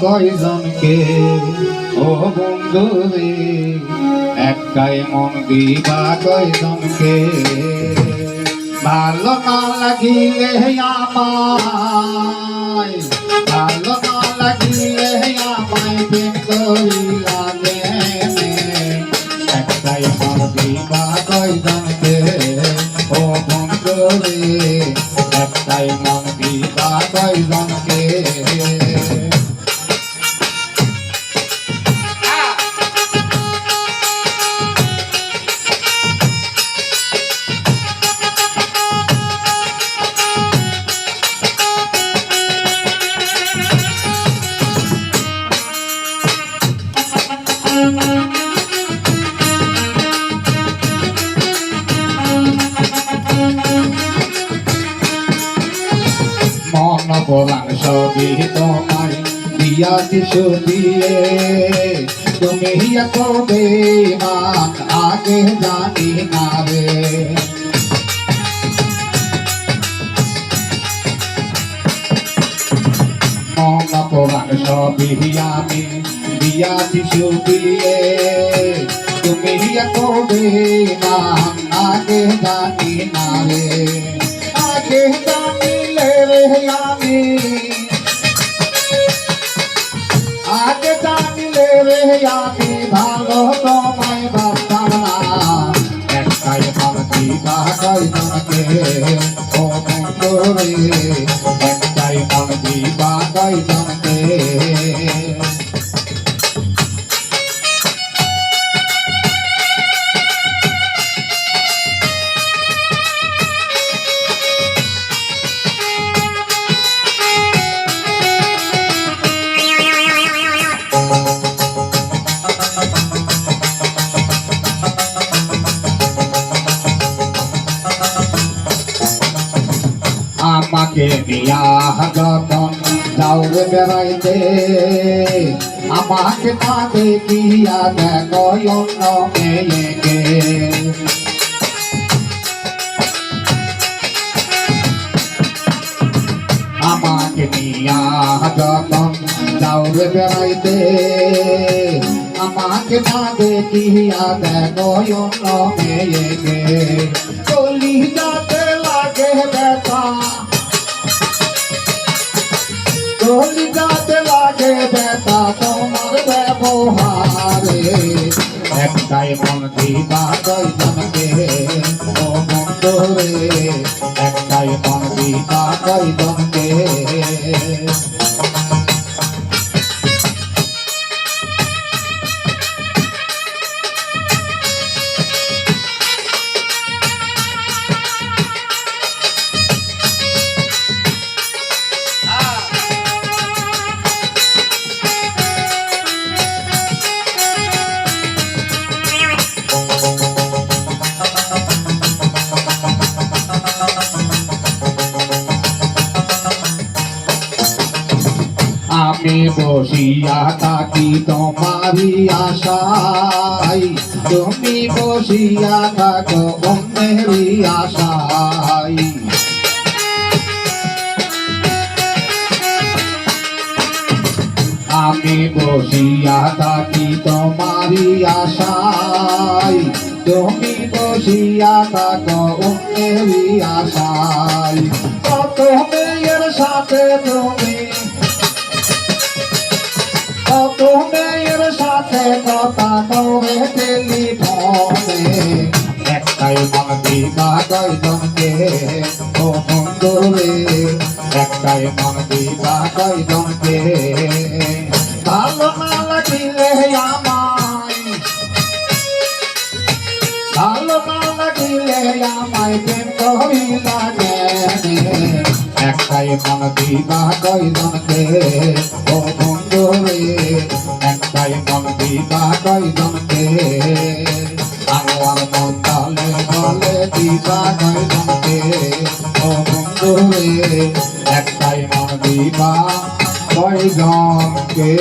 কয়জনকে ও বন্ধু রে একটাই মন দিবা কয়জনকে ভালো না লাগিলে আমায় ভালো না লাগিলে আমায় প্রেম করিলা একটাই মন দিবা কয়জনকে ও বন্ধু রে একটাই মন দিবা কয়জনকে মন বলার সবই তোমায় দিয়াছি শুধিয়ে তুমি কবে মান আগে জানি না রে মন বলার সবই আমি দিয়াছি শুধিয়ে তুমি কবে মান আগে জানি না রে আগে জানিলে রে আমি আগে জানিলে রে আমি ভালো তোমায় ভাবতাম না একটাই ভালো দিবা কয়জনকে ও বন্ধু রে একটাই ভালো দিবা কয়জনকে আমাকে নিয়া যখন যাও বেড়াইতে আমাকে না দেখিয়া দেখো অন্য মেয়েকে আমাকে নিয়া যখন যাও বেড়াইতে আমাকে না দেখিয়া দেখো অন্য মেয়েকে চলি যাতে লাগে ব্যথা চলি যাতে লাগে ব্যথা তোমার ব্যবহারে একটাই মন দিবা কয়জনকে ও বন্ধু রে একটাই মন দিবা কয়জনকে আমি বসিয়া থাকি তোমারই আশায় তুমি বসিয়া থাকো অন্যেরই আশায় আমি বসিয়া থাকি তোমারই আশায় তুমি বসিয়া থাকো অন্যেরই আশায় কত মেয়ের সাথে তুমি কত মেয়ের সাথে কথা বলে টেলিফোনে একটাই মন দিবা কয়জনকে ও বন্ধু রে একটাই মন দিবা কয়জনকে ভালো না লাগিলে আমায় ভালো না লাগিলে আমায় প্রেম করিলা একটাই মন দিবা কয়জনকে ও বন্ধু রে একটাই মন দিবা কয়জনকে আমার মন তালে বলে দিবা কয়জনকে ও বন্ধু রে একটাই মন দিবা কয়জনকে